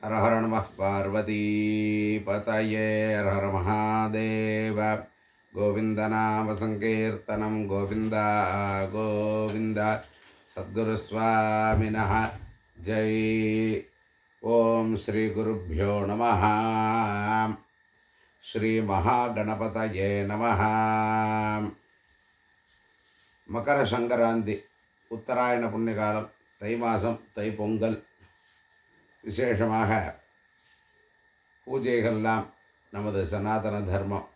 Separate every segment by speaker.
Speaker 1: हर हर नमः पार्वतीपतये हर हर महादेव गोविंद नाम संकीर्तनं गोविंद गोविंद सद्गुरुस्वामिनः जय। ओम श्री गुरुभ्यो नमः। श्री महागणपतये नमः। मकर संक्रांति उत्तरायण पुण्यकालं தை மாதம் தைப்பொங்கல் விசேஷமாக பூஜைகள்லாம் நமது சனாதன தர்மம்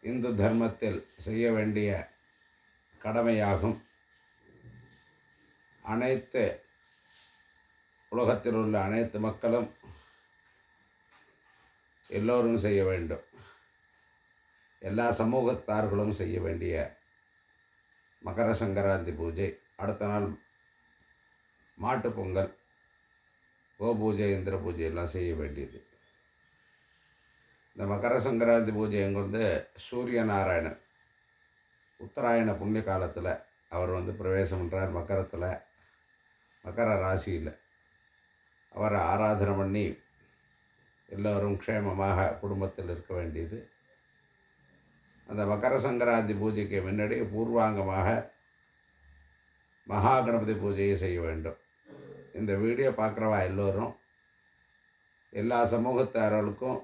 Speaker 1: இந்து தர்மத்தில் செய்ய வேண்டிய கடமையாகும். அனைத்து உலகத்தில் உள்ள அனைத்து மக்களும் எல்லோரும் செய்ய வேண்டும். எல்லா சமூகத்தார்களும் செய்ய வேண்டிய மகர சங்கராந்தி பூஜை. அடுத்த நாள் மாட்டுப்பொங்கல், கோபூஜை, இந்திர பூஜை எல்லாம் செய்ய வேண்டியது. இந்த மகர சங்கராந்தி பூஜை எங்கிருந்து சூரிய நாராயணன் உத்தராயண புண்ணிய காலத்தில் அவர் பிரவேசம் பண்ணுறார். மகரத்தில், மகர ராசியில் அவரை ஆராதனை பண்ணி எல்லோரும் க்ஷேமமாக குடும்பத்தில் இருக்க வேண்டியது. அந்த மகர சங்கராந்தி பூஜைக்கு முன்னாடி பூர்வாங்கமாக மகா கணபதி பூஜையை செய்ய வேண்டும். இந்த வீடியோ பார்க்குறவா எல்லோரும் எல்லா சமூகத்தாரர்களுக்கும்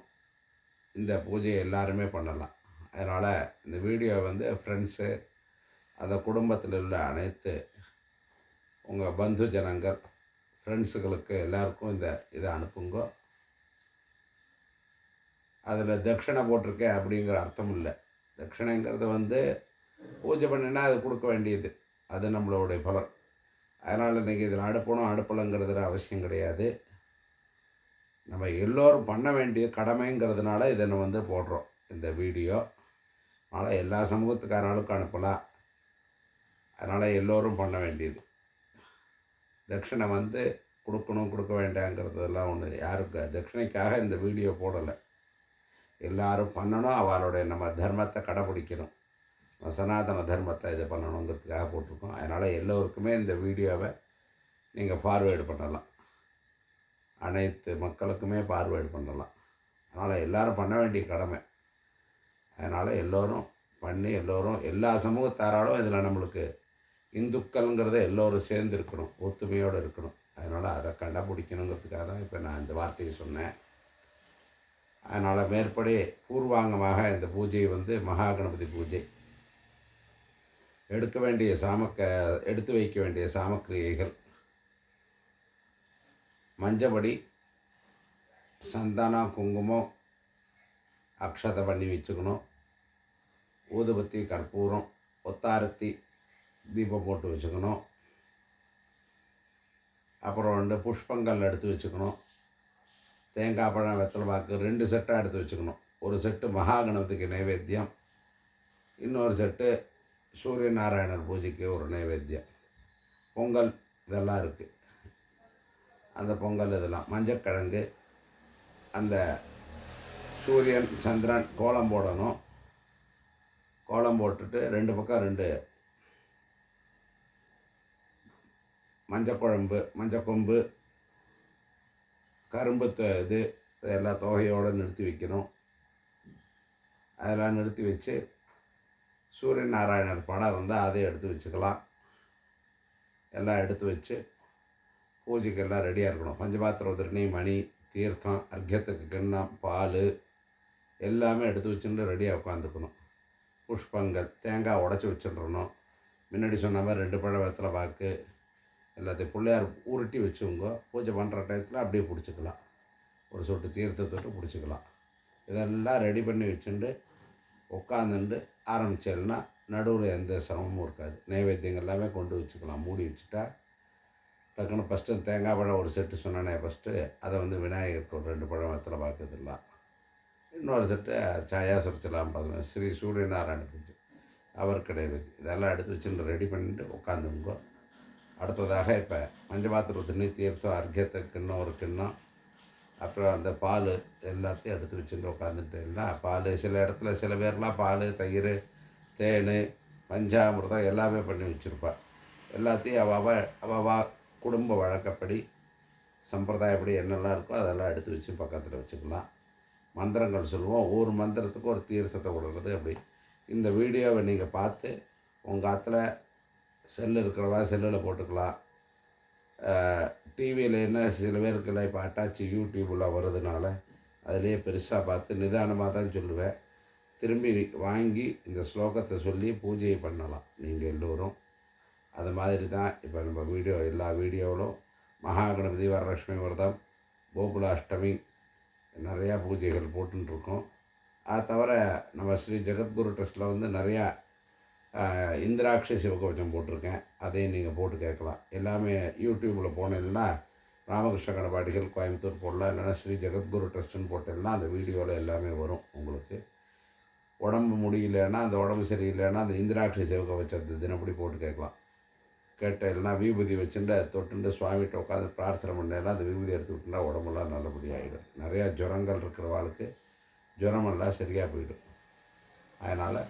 Speaker 1: இந்த பூஜையை எல்லாருமே பண்ணலாம். அதனால் இந்த வீடியோ ஃப்ரெண்ட்ஸு, அந்த குடும்பத்தில் உள்ள அனைத்து உங்கள் பந்து ஜனங்கள், ஃப்ரெண்ட்ஸுகளுக்கு எல்லாருக்கும் இதை அனுப்புங்க. அதில் தட்சிணை போட்டிருக்கேன் அப்படிங்கிற அர்த்தம் இல்லை. தட்சிணைங்கிறது பூஜை பண்ணினா அது கொடுக்க வேண்டியது, அது நம்மளுடைய பலன். அதனால் இன்றைக்கி இதில் அடுப்பலைங்கிறதுல அவசியம் கிடையாது. நம்ம எல்லோரும் பண்ண வேண்டிய கடமைங்கிறதுனால இதை போடுறோம் இந்த வீடியோ. அதனால் எல்லா சமூகத்துக்காரர்களுக்கும் அனுப்பலாம். அதனால் எல்லோரும் பண்ண வேண்டியது. தட்சிணை கொடுக்கணும் கொடுக்க வேண்டாங்கிறதெல்லாம் ஒன்று யாருக்கு தட்சிணைக்காக இந்த வீடியோ போடலை. எல்லோரும் பண்ணணும், அவளுடைய நம்ம தர்மத்தை கடைப்பிடிக்கணும், சனாதன தர்மத்தை இதை பண்ணணுங்கிறதுக்காக போட்டிருக்கோம். அதனால் எல்லோருக்குமே இந்த வீடியோவை நீங்கள் ஃபார்வேர்டு பண்ணலாம், அனைத்து மக்களுக்குமே ஃபார்வேர்டு பண்ணலாம். அதனால் எல்லோரும் பண்ண வேண்டிய கடமை. அதனால் எல்லோரும் பண்ணி எல்லோரும் எல்லா சமூகத்தாராலும் இதில் நம்மளுக்கு இந்துக்கள்ங்கிறத எல்லோரும் சேர்ந்து இருக்கணும், ஒத்துமையோடு இருக்கணும். அதனால் அதை கடைப்பிடிக்கணுங்கிறதுக்காக தான் இப்போ நான் இந்த வார்த்தையை சொன்னேன். அதனால் மேற்படி பூர்வாங்கமாக இந்த பூஜை மகா கணபதி பூஜை. எடுத்து வைக்க வேண்டிய சாமக்கிரியைகள்: மஞ்சப்படி, சந்தனம், குங்குமம், அக்ஷதை பண்ணி வச்சுக்கணும். ஊதுபத்தி, கற்பூரம், ஒத்தாரத்தி, தீபம் போட்டு வச்சுக்கணும். அப்புறம் புஷ்பங்கள் எடுத்து வச்சுக்கணும். தேங்காய் பழம், வெத்தலை பாக்கு 2 செட்டாக எடுத்து வச்சுக்கணும். ஒரு செட்டு மகா கணபதிக்கு நைவேத்தியம், இன்னொரு செட்டு சூரிய நாராயணர் பூஜைக்கு ஒரு நைவேத்தியம். பொங்கல் இதெல்லாம் இருக்குது. அந்த பொங்கல் இதெல்லாம் மஞ்சக்கிழங்கு, அந்த சூரியன் சந்திரன் கோலம் போடணும். கோலம் போட்டுட்டு 2 பக்கம் 2 மஞ்சக்குழம்பு, மஞ்சக்கொம்பு, கரும்பு இதெல்லாம் தொகையோடு நிறுத்தி வைக்கணும். அதெல்லாம் நிறுத்தி வச்சு சூரிய நாராயணர் படம் இருந்தால் அதை எடுத்து வச்சுக்கலாம். எல்லாம் எடுத்து வச்சு பூஜைக்கெல்லாம் ரெடியாக இருக்கணும். பஞ்சபாத்திர உதிரணி, மணி, தீர்த்தம், அர்க்கியத்துக்கு கிண்ணம், பால் எல்லாமே எடுத்து வச்சுட்டு ரெடியாக உட்காந்துக்கணும். புஷ்பங்கள், தேங்காய் உடச்சி வச்சுட்டுறணும். முன்னாடி சொன்ன மாதிரி 2 பழம், வெத்தலை பாக்கு எல்லாத்தையும் பிள்ளையார் உருட்டி வச்சுங்க. பூஜை பண்ணுற டயத்தில் அப்படியே பிடிச்சிக்கலாம். ஒரு சொட்டு தீர்த்தத்தொட்டு பிடிச்சிக்கலாம். இதெல்லாம் ரெடி பண்ணி வச்சுட்டு உட்காந்துட்டு ஆரம்பிச்சேன்னா நடுவில் எந்த சிரமமும் இருக்காது. நைவேத்தியங்கள் எல்லாமே கொண்டு வச்சுக்கலாம். மூடி வச்சுட்டா டக்குன்னு ஃபஸ்ட்டு தேங்காய் பழம் ஒரு செட்டு சொன்னேனே ஃபஸ்ட்டு, அதை விநாயகருக்கு ஒரு 2 பழம், வெத்தலை பாக்குதெல்லாம். இன்னொரு செட்டு சாயாசுரச்சலாம் பசங்க ஸ்ரீ சூரிய நாராயண பூஜை, அவருக்கு நைவேத்தியம். இதெல்லாம் எடுத்து வச்சுட்டு ரெடி பண்ணிட்டு உட்காந்துங்கோ. அடுத்ததாக இப்போ பஞ்சபாத்திர தண்ணி, தீர்த்தம், அர்க்கியத்துக்கு கிண்ணம் ஒரு கிண்ணம், அப்புறம் அந்த பால் எல்லாத்தையும் எடுத்து வச்சுட்டு உட்காந்துட்டேன்னா பால், சில இடத்துல சில பேர்லாம் பால், தயிர், தேன், பஞ்சாமிர்தம் எல்லாமே பண்ணி வச்சுருப்பா. எல்லாத்தையும் அவ குடும்ப வழக்கப்படி சம்பிரதாயப்படி என்னெல்லாம் இருக்கோ அதெல்லாம் எடுத்து வச்சு பக்கத்தில் வச்சுக்கலாம். மந்திரங்கள் சொல்லுவோம். ஒவ்வொரு மந்திரத்துக்கும் ஒரு தீர்த்தத்தை விடுறது. அப்படி இந்த வீடியோவை நீங்கள் பார்த்து உங்கள் ஆற்றுல செல்லு இருக்கிறவா செல்லில் போட்டுக்கலாம். டிவியில் என்ன சில பேருக்குலாம் இப்போ அட்டாச்சு யூடியூப்லாம் வருதுனால அதிலே பெருசாக பார்த்து நிதானமாக தான் சொல்லுவேன். திரும்பி வாங்கி இந்த ஸ்லோகத்தை சொல்லி பூஜையை பண்ணலாம் நீங்கள் எல்லோரும். அது மாதிரி தான் இப்போ நம்ம எல்லா வீடியோவிலும் மகாகணபதி, வரலட்சுமி விரதம், கோகுலாஷ்டமி நிறையா பூஜைகள் போட்டுருக்கோம். அது தவிர நம்ம ஸ்ரீ ஜெகத்குரு ட்ரஸ்ட்டில் வந்து நிறையா இந்திராட்சி சிவகவச்சம் போட்டிருக்கேன். அதையும் நீங்கள் போட்டு கேட்கலாம். எல்லாமே யூடியூப்பில் போனேன்னா ராமகிருஷ்ண கணபாடிகள் கோயம்புத்தூர் போடலாம், இல்லைன்னா ஸ்ரீ ஜெகத்குரு ட்ரஸ்ட்டுன்னு போட்டேன்னா அந்த வீடியோவில் எல்லாமே வரும். உங்களுக்கு உடம்பு முடியலன்னா, அந்த உடம்பு சரியில்லைன்னா அந்த இந்திராட்சி சிவகவச்சத்தை தினப்படி போட்டு கேட்கலாம். இல்லைன்னா விபூதி வச்சுட்டு தொட்டுண்டு சுவாமிகிட்ட உட்காந்து பிரார்த்தனை பண்ணேன்னா அந்த விபூதி எடுத்து விட்டுனா உடம்புலாம் நல்லபடியாகிடும். நிறையா ஜுரங்கள் இருக்கிறவாளுக்கு ஜுரமெல்லாம் சரியாக போயிடும். அதனால்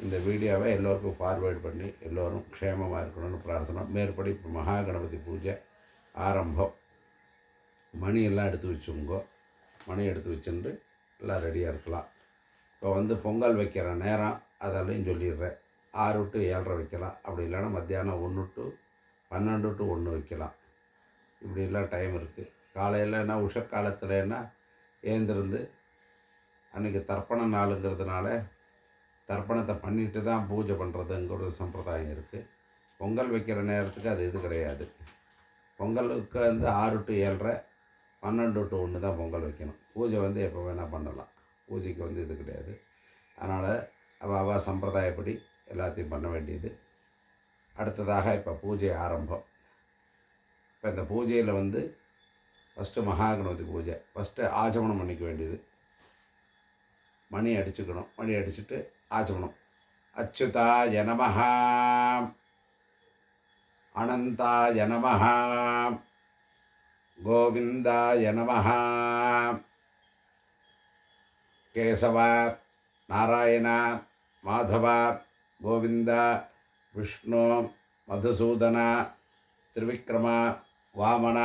Speaker 1: இந்த வீடியோவை எல்லோருக்கும் ஃபார்வேர்டு பண்ணி எல்லோரும் க்ஷேமமாக இருக்கணும்னு பிரார்த்தனை. மேற்படி இப்போ மகா கணபதி பூஜை ஆரம்பம். மணி எல்லாம் எடுத்து வச்சுங்கோ. மணி எடுத்து வச்சுட்டு எல்லாம் ரெடியாக இருக்கலாம். இப்போ வந்து பொங்கல் வைக்கிற நேரம் அதெல்லாம் சொல்லிடுறேன். 6 to 7:30 வைக்கலாம். அப்படி இல்லைன்னா மத்தியானம் 1 to 12 to 1 வைக்கலாம். இப்படிலாம் டைம் இருக்குது. காலையில்னா உஷக்காலத்துலன்னா ஏந்திருந்து அன்றைக்கி தர்ப்பண நாளுங்கிறதுனால தர்ப்பணத்தை பண்ணிட்டு தான் பூஜை பண்ணுறதுங்கிறது சம்பிரதாயம் இருக்குது. பொங்கல் வைக்கிற நேரத்துக்கு அது இது கிடையாது. பொங்கலுக்கு வந்து 6 to 7:30, 12 to 1 தான் பொங்கல் வைக்கணும். பூஜை வந்து எப்போ வேணால் பண்ணலாம். பூஜைக்கு வந்து இது கிடையாது. அதனால் அவள் சம்பிரதாயப்படி எல்லாத்தையும் பண்ண வேண்டியது. அடுத்ததாக இப்போ பூஜை ஆரம்பம். இப்போ இந்த பூஜையில் வந்து ஃபஸ்ட்டு மகாகணபதி பூஜை. ஃபஸ்ட்டு ஆச்சமனம் பண்ணிக்க வேண்டியது. மணி அடிச்சுக்கணும். மணி அடிச்சுட்டு ஆச்சமனம். அச்சுதாய நமஹ, அனந்தாய நமஹ, கோவிந்தாய நமஹ, கேசவ, நாராயண, மாதவ, கோவிந்த, விஷ்ணு, மதுசூதன, திரிவிக்ரம, வாமன,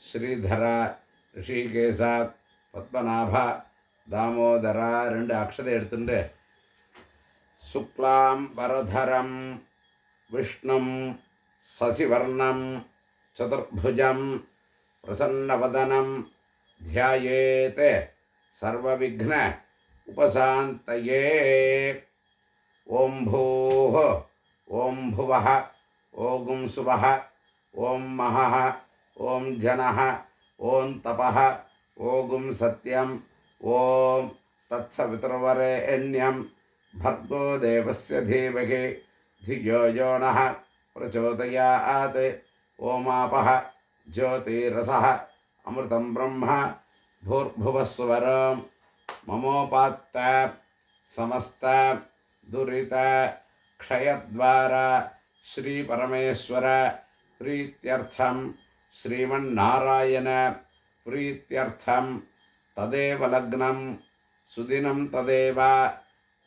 Speaker 1: ஸ்ரீதர, ரிஷிகேச, பத்மநாப, தாமோதர 2 அக்ஷதை எடுத்துட்டு சுக்லாம் வரதரம் விஷ்ணும் சசிவர்ணம் சதுர்புஜம் பிரசன்னவதனம் தியாயேத் சர்வவிக்ன உபசாந்தயே. ஓம் பூः ஓம் புவः ஓம் சுவः ஓம் மஹः ஓம் ஜனः ஓம் தபः ஓம் சத்யம் ஓம் தத்சவிதுர்வரேண்யம் भर्गो देवस्य धीमहि धियो यो नः प्रचोदयात्. ओमापः ज्योतिरसः अमृतं ब्रह्म भूर्भुवस्वरं ममोपात्त समस्त दुरित क्षयद्वारा श्रीपरमेश्वर प्रीत्यर्थं श्रीमन्नारायण प्रीत्यर्थं तदेव लग्नं सुदिनं तदेव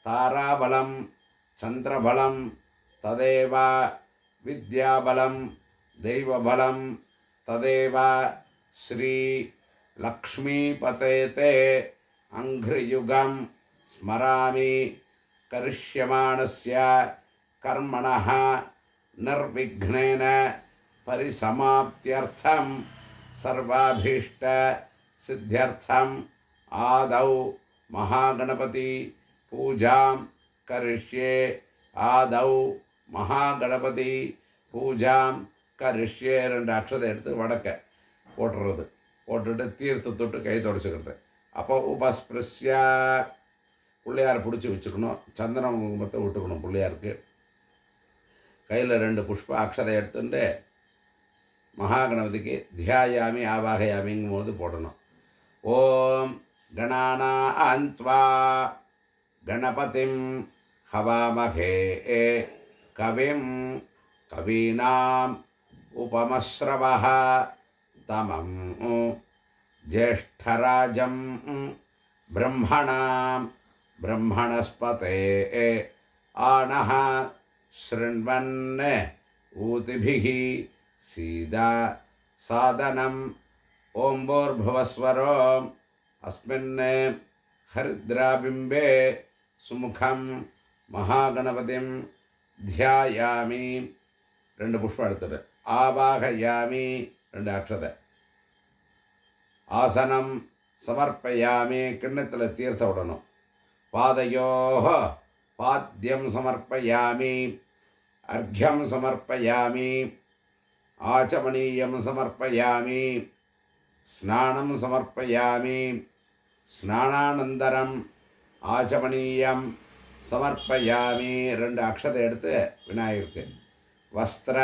Speaker 1: ताराबलं चंद्रबलं तदेव विद्याबलं दैवबलं तदेव श्री लक्ष्मीपतेते अंघ्रियुगं स्मरामि. करिष्यमाणस्य कर्मणः निर्विघ्नेन परिसमाप्त्यर्थं सर्वाभीष्ट सिद्ध्यर्थं आदौ महागणपति पूजां करिष्ये. आदौ महागणपति पूजां करिष्ये. 2 அக்ஷதை எடுத்து வடக்க போட்டுறது. போட்டுட்டு தீர்த்தத்தொட்டு கை தொடச்சிக்கிறது. அப்போ உபஸ்பிருஷ்ய பிள்ளையார் பிடிச்சி வச்சுக்கணும். சந்தன குங்குமத்தை விட்டுக்கணும் பிள்ளையாருக்கு. கையில் 2 புஷ்ப அக்ஷதை எடுத்துட்டு மகாகணபதிக்கு தியாயாமி ஆவாகயாமிங்கும் போது போடணும். ஓம் கணானாந்த்வா गणपतिं हवामहे कविं कवीनाम् उपमश्रवः तमं ज्येष्ठराजं ब्रह्मणां ब्रह्मणस्पते आणः शृण्वन् ऊतिभिः सीदा सादनं ஓம் பூர்புவஸ்வரோம் அஸ்மின் ஹரித்ராபிம்பே சுமுகம் மகாகணபதிம் தியாயாமி. 2 புஷ்பம் எடுத்துட்டு ஆவாகயாமி 2 அக்ஷதை. ஆசனம் சமர்ப்பயாமி, கிண்ணத்தில் தீர்த்த விடணும். பாதையோஹ பாத்தியம் சமர்ப்பயாமி, அர்க்யம் சமர்ப்பயாமி, ஆச்சமனீயம் சமர்ப்பயாமி, ஸ்நானம் சமர்ப்பயாமி, ஸ்நானானந்தரம் ஆச்சமனீயம் சமர்ப்பயாமி. 2 அக்ஷதை எடுத்து விநாயகருக்கு. வஸ்திர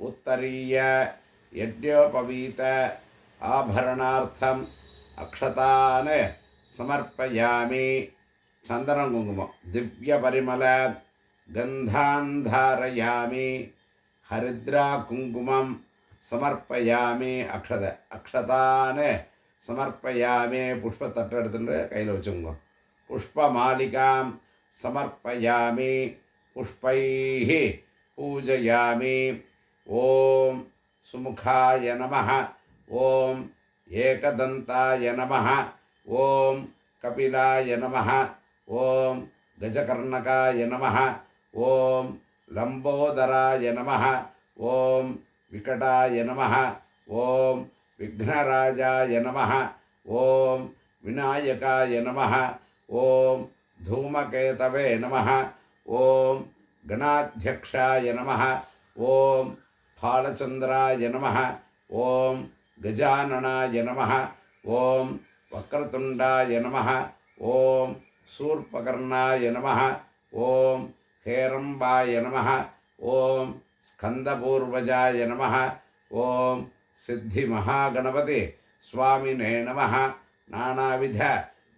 Speaker 1: உத்தரீய யஜ்ஞோபவீத ஆபரணார்த்தம் அக்ஷதான் சமர்ப்பயாமி. சந்தனம் குங்குமம் திவ்ய பரிமள கந்தான் தாரயாமி. ஹரித்ரா குங்குமம் சமர்ப்பயாமி. அக்ஷதான் சமர்ப்பயாமி. புஷ்பத்தட்டு எடுத்துட்டு கையில் வச்சுங்க. புஷ்பமாலிகாம் சமர்ப்பயாமி. புஷ்பைஹி பூஜயாமி. ஓம் சுமுகாய நமः, ஓம் ஏகதந்தாய நமः, ஓம் கபிலாய நமः, ஓம் கஜகர்ணகாய நமः, ஓம் லம்போதராய நமः, ஓம் விகடாய நமः, ஓம் விக்னராஜாய நமः, ஓம் விநாயகாய நமः, ஓம் தூமகேதவே நமः, ஓம் கணாத்யக்ஷாய நமः, ஓம் பாலச்சந்திராய நமः, ஓம் கஜானனாய நமः, ஓம் வக்ரதுண்டாய நமः, ஓம் சூர்பகர்ணாய நமः, ஓம் ஹேரம்பாய நமः, ஓம் ஸ்கந்தபூர்வஜாய நமः, ஓம் சித்திமகாகணபதி சுவாமினே நமः. நானாவித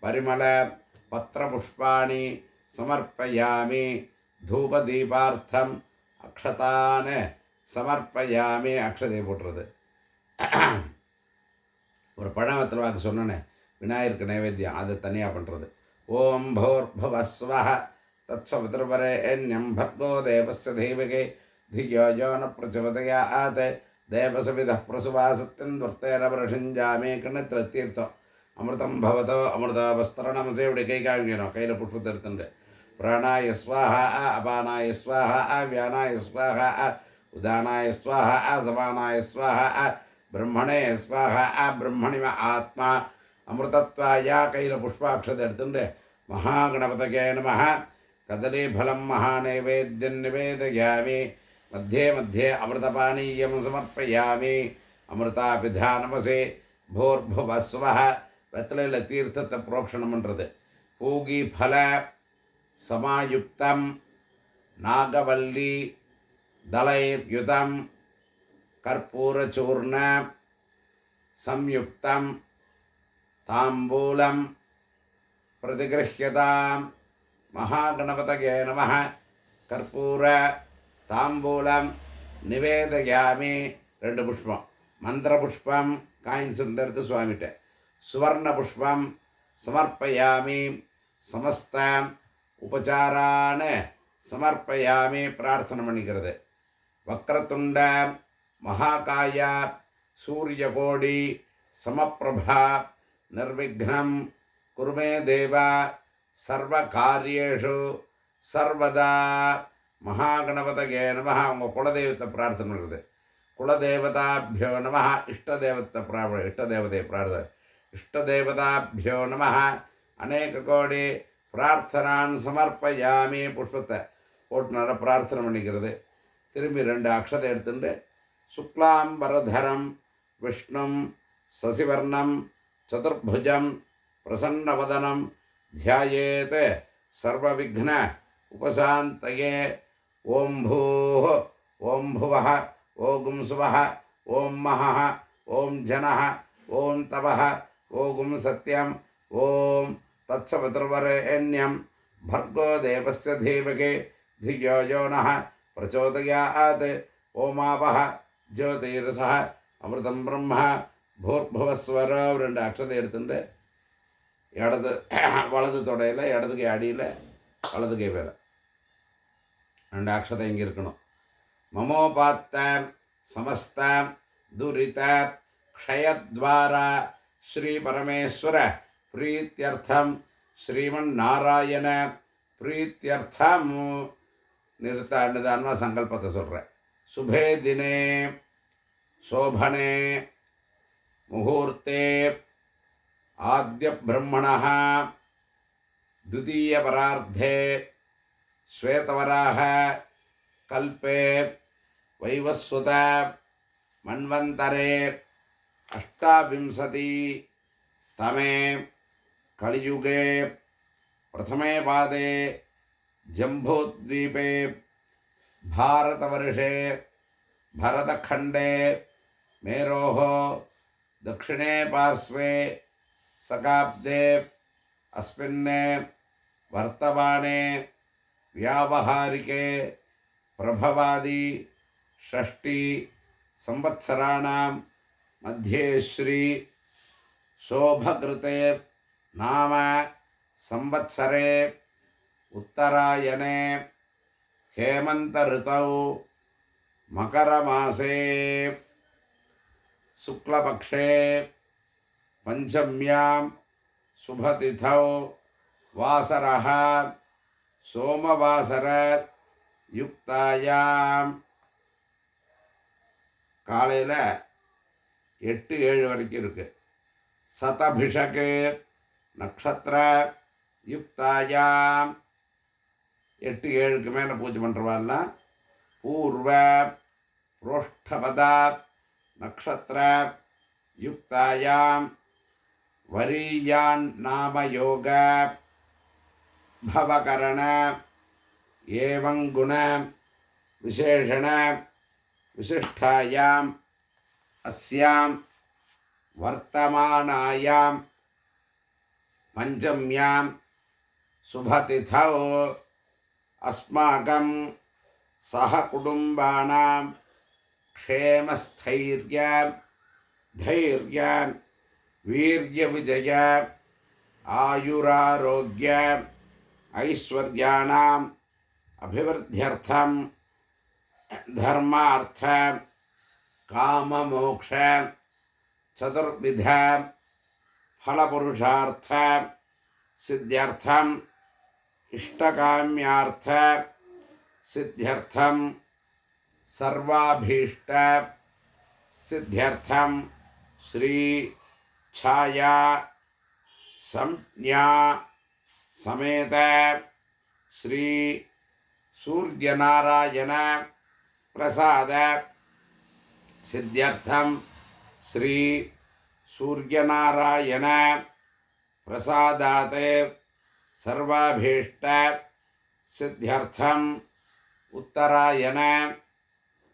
Speaker 1: பரிமள பத்திரபுஷ்பாணி சமர்ப்பயாமி. தூபதீபார்த்தம் அக்ஷதான் சமர்ப்பயாமி. அக்ஷதை போட்டுறது. ஒரு பழமத்தில் வாக்கு சொன்னேன், விநாயகருக்கு நைவேத்தியம், அது தனியாக பண்ணுறது. ஓம் பூர்புவஸ்வஹ தத்சவிதுர்வரேண்யம் பர்கோ தேவஸ்ய தீமகி धियो यो न प्रचोदयात् தேவசவிதः பிரசுவாசத்தின் துர்த்தேன பிரஷிஞ்சாமே. கிண்ணத்தில் தீர்த்தம் அமிர்தம் பவதோ அமிர்தாபஸ்தரணமசே. இப்படி கை காமிக்கணும். கையில் புஷ்பத்தை எடுத்துட்டு பிராணாய ஸ்வாஹா, அபானாய ஸ்வாஹா, வியானாய ஸ்வாஹா, உதானாய ஸ்வாஹா, சமானாய ஸ்வாஹா, பிரம்மணே ஸ்வாஹா, பிரம்மணிம ஆத்மா அமிர்தத்வாயா. கையில் புஷ்பாட்சத்தை எடுத்துட்டு மகாகணபதகே நமः. கதலீஃபலம் மகாநைவேத்யம் நிவேதயாமி. मध्ये मध्ये अमृतपानीयं समर्पयामि. அமிர்தாபிதானமசே. பூர்புவஸ்வஹ. வெத்தலையில் தீர்த்தத்தை புரோக்ஷணம் பண்ணுறது. பூகி ஃபல சமாயுக்தம் நாகவல்லி தலைர்யுதம் கற்பூரச்சூர்ண சம்யுக்தம் தாம்பூலம் பிரதிகிருஹ்யதாம். மகாகணபதகே நமः. கற்பூர தாம்பூலம் நிவேதயாமி. 2 புஷ்பம். மந்திர புஷ்பம் காயின்ஸ் இருந்தெடுத்து சுவாமிகிட்ட. சுவர்ண புஷ்பம் சமர்ப்பயாமி. சமஸ்த உபச்சாரான சமர்ப்பயாமி. பிரார்த்தனை பண்ணிக்கிறது. வக்ரதுண்ட மகாகாய சூரியகோடி சமப்பிரபா நிர்விக்னம் குருமே தேவா சர்வகாரியேஷு சர்வதா. மகாகணபதகே நமः. அவங்க குலதெய்வத்தை பிரார்த்தனை பண்ணுறது. குலதேவதாபியோ நமः. இஷ்டதேவத்தை இஷ்டதேவதை பிரார்த்தனை. இஷ்டதேவதாபியோ நமः. அநேக கோடி பிரார்த்தனான் சமர்ப்பயாமி. புஷ்பத்தை போட்டு பிரார்த்தனை பண்ணிக்கிறது. திரும்பி 2 அக்ஷதை எடுத்துட்டு சுக்லாம்பரதரம் விஷ்ணும் சசிவர்ணம் சதுர்புஜம் பிரசன்னவதனம் தியாயேத் சர்வவிக்ன உபசாந்தயே. ஓம் பூः, ஓம் புவः, ஓம் சுவः, ஓம் மஹः, ஓம் ஜனः, ஓம் தவः, ஓம் சத்யம், ஓம் தத்சவிதுர்வரேண்யம் भर्गो देवस्य धीमहि धियो यो नः प्रचोदयात्. ओमापः ज्योतिरसः अमृतं ब्रह्म भूर्भुवस्वरो. 2 அக்ஷதை எடுத்துட்டு இடது வலது தொடையில், இடது கை அடியில், வலது கை மேலே 2 அக்ஷதை இங்கே இருக்கணும். மமோபாத்த சமஸ்த துரித க்ஷயத்வாரா ஸ்ரீ பரமேஸ்வர பிரீத்தியர்த்தம் ஸ்ரீமன்னாராயண பிரீத்தியர்த்தம் நிறுத்தாண்டுதான்மா சங்கல்பத்தை சொல்கிறேன். சுபே தினே சோபனே முகூர்த்தே ஆத்ய பிரம்மணः द्वितीय परार्धे श्वेतवराह कल्पे वैवस्वत मन्वन्तरे अष्टाविंशति तमे कलियुगे प्रथमे पादे जम्बूद्वीपे भारतवर्षे भरतखण्डे मेरोः दक्षिणे पार्श्वे शकाब्दे अस्मिन् वर्तमाने व्यावहारिके प्रभवादि षष्टि संवत्सराणां मध्ये श्री शोभकृते नाम संवत्सरे उत्तरायणे हेमंत ऋतौ मकरमासे शुक्लपक्षे पंचम्यां शुभतिथौ वासरः सोमवासर युक्तायां காலையில் 8-7 வரைக்கும் இருக்குது. சதபிஷக்கு நக்ஷத்திர யுக்தாயாம் 8-7க்கு மேலே பூஜை பண்ணுறவாள்லாம் பூர்வ புரோஷ்டபதா நக்ஷத்திர யுக்தாயாம் வரியான் நாம யோக பவகரண ஏவங்குண விசேஷண विशिष्टायाम् अस्यां वर्तमानायां पंचम्यां शुभतिथौ अस्माकं सहकुटुम्बानां क्षेमस्थैर्य धैर्य वीर्यविजय आयुरारोग्य ऐश्वर्याणाम् अभिवृद्ध्यर्थं धर्मार्थ काम मोक्ष चतुर्विध फलपुरुषार्थ सिद्ध्यर्थम इष्टकाम्यार्थ सिद्ध्यर्थम सर्वाभीष्ट सिद्ध्यर्थम श्री छाया संज्ञा समेत श्री सूर्यनारायण प्रसाद सिद्ध्यर्थम श्री सूर्यनारायण प्रसादात् सर्वाभीष्ट सिद्ध्यर्थम उत्तरायण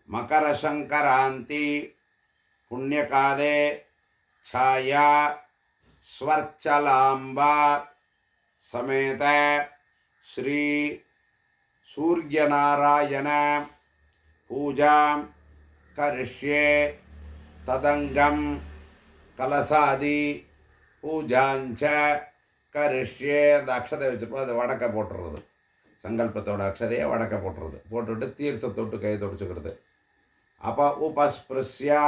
Speaker 1: मकर संक्रांति पुण्यकाले छाया स्वर्चलांबा समेत श्री सूर्यनारायण पूजां करिष्ये तदंगम कलसादि पूजांच करिष्ये அந்த அக்ஷதை வச்சுருப்போம். அதை வடக்க போட்டுறது, சங்கல்பத்தோட அக்ஷதையை வடக்க போட்டுறது, போட்டுவிட்டு தீர்த்த தொட்டு கை தொடச்சிக்கிறது. அப்போ உபஸ்பிருஷ்யா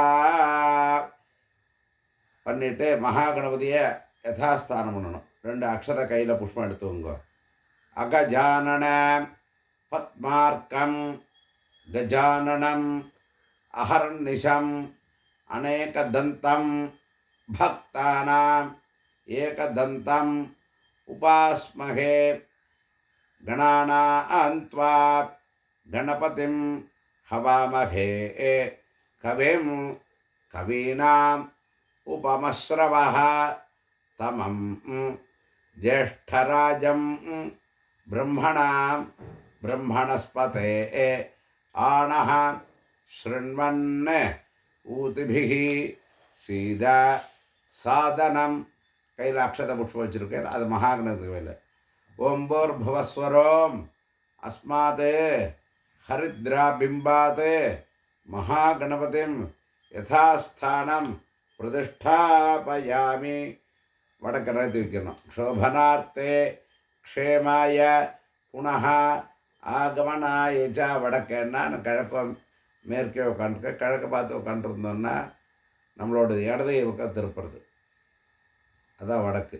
Speaker 1: பண்ணிவிட்டு மகாகணபதியை யதாஸ்தானம் பண்ணணும். 2 அக்ஷதை கையில் புஷ்பம் எடுத்துவங்க. அகஜானன பத்மார்க்கம் गजाननम अहर्निशम अनेकदंतम भक्तानाम एकदंतम उपास्महे गणानान्त्वा गणपतिं हवामहे कविं कवीनाम् उपमश्रवः तमं ज्येष्ठराजं ब्रह्मणां ब्रह्मणस्पते आणः शृण्वन् ऊतिभिः सीद साधनं கையில் அக்ஷத புஷ்பம் வச்சுருக்கேன். அது மகாகணபதி வேலை. ஓம்போர்பவஸ்வரோம் அஸ்மாத் ஹரித்ரா பிம்பாத் மகாகணபதிம் யதாஸ்தானம் பிரதிஷ்டாபயாமி. வடக்க நகர்த்தி வைக்கணும். க்ஷோபனார்த்தே க்ஷேமாய புனः ஆகமனாயச்சா. வடக்கேன்னா கிழக்கோ மேற்கே உட்காந்துருக்க, கிழக்க பார்த்து உட்காந்துருந்தோன்னா நம்மளோட இடதை பக்கம் திருப்புறது, அதான் வடக்கு.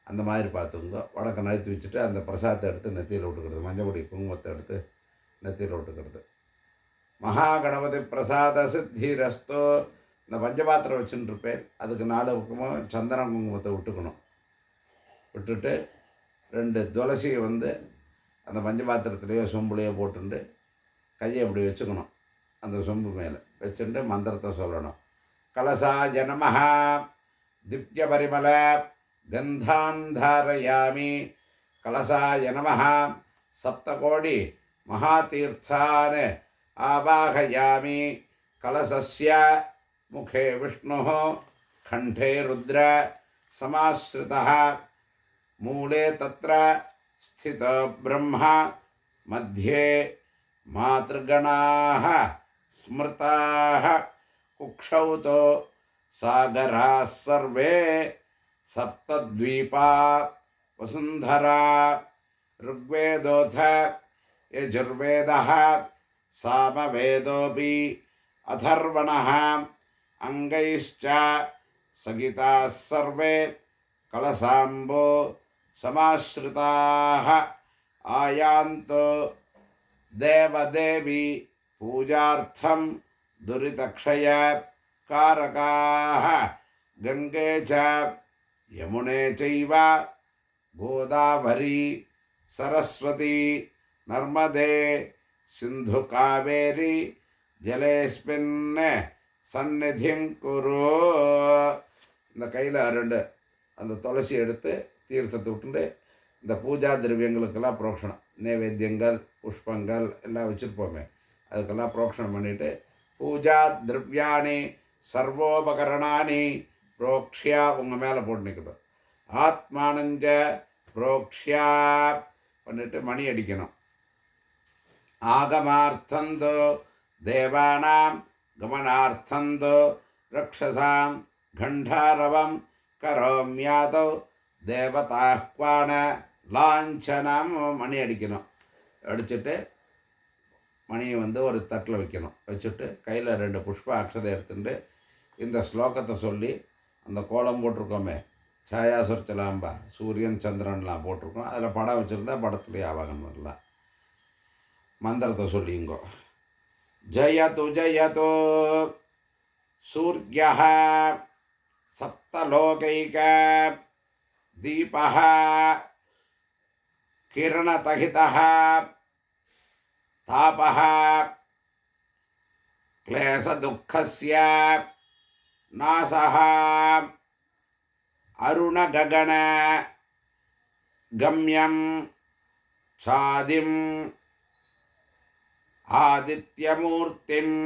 Speaker 1: அந்த மாதிரி பார்த்துங்க. வடக்கை நகர்த்தி வச்சுட்டு அந்த பிரசாதத்தை எடுத்து நெத்தியில் விட்டுக்கிறது, மஞ்சள் குங்குமத்தை எடுத்து நெத்தியில் விட்டுக்கிறது. மகா கணபதி பிரசாத சித்திரஸ்தோ. இந்த பஞ்சபாத்திரம் வச்சுட்டுருப்பேன், அதுக்கு 4 பக்கமும் சந்தன குங்குமத்தை விட்டுக்கணும். விட்டுட்டு 2 துளசியை அந்த பஞ்சபாத்திரத்துலேயோ சொம்புலையோ போட்டுண்டு கையை அப்படி வச்சுக்கணும். அந்த சொம்பு மேலே வச்சுட்டு மந்திரத்தை சொல்லணும். கலசாய நமஹ திவ்ய பரிமள கந்தான் தாரயாமி. கலசாய நமஹ சப்தகோடி மகாதீர்த்தான் ஆவாகயாமி. கலசஸ்ய முகே விஷ்ணு கண்டே ருத்ர சமாஸ்ருதः மூலே தத்ர ஸ்திதோ பிரம்மா மத்தியே மாத்ருகணாः ஸ்மிருதாः குக்ஷௌதோ சாகராः சர்வே சப்தத்வீபா வசுந்தரா. ருக்வேதோऽथ யஜுர்வேதः சாமவேதோऽपि அதர்வணः அங்கைश्च சகிதாः சர்வே கலசாம்போ சமாஸ்ருதாः. ஆயாந்தோ தேவதேவி பூஜார்த்தம் துரிதக்ஷய காரகாः. கங்கே ச யமுனே சைவ கோதாவரி சரஸ்வதி நர்மதே சிந்து காவேரி ஜலேஸ்மின் சந்நிதிம் குரு. இந்த கையில் 2 அந்த துளசி எடுத்து தீர்த்தத்தை விட்டுண்டு இந்த பூஜா திரவியங்களுக்கெல்லாம் புரோக்ஷணம், நைவேத்தியங்கள் புஷ்பங்கள் எல்லாம் வச்சுருப்போமே, அதுக்கெல்லாம் புரோக்ஷணம் பண்ணிவிட்டு பூஜா திரவியாணி சர்வோபகரணானி புரோக்ஷியா உங்கள் மேலே போட்டு நிற்கட்டும். ஆத்மானஞ்ச புரோக்ஷியா பண்ணிவிட்டு மணி அடிக்கணும். ஆகமார்த்தந்தோ தேவானாம் கமனார்த்தந்தோ ரக்ஷசாம் கண்டாரவம் கரோம்யாதோ தேவதாஹ்வான லாஞ்சனம். மணி அடிக்கணும். அடிச்சுட்டு மணியை ஒரு தட்டில் வைக்கணும். வச்சுட்டு கையில் 2 புஷ்ப அக்ஷதை எடுத்துட்டு இந்த ஸ்லோகத்தை சொல்லி அந்த கோலம் போட்டிருக்கோமே, சாயாசுர்ச்சலாம்பா சூரியன் சந்திரன்லாம் போட்டிருக்கோம், அதில் படம் வச்சுருந்தா படத்துலேயே ஆவாகனம் பண்ணலாம். மந்திரத்தை சொல்லிங்கோ. ஜயது ஜயது சூர்யः சப்தலோகைக தீபः கிரணதஹிதः தாபः க்லேசதுக்கஸ்ய நாசः அருணககன கம்யம் சாதிம் ஆதித்யமூர்த்திம்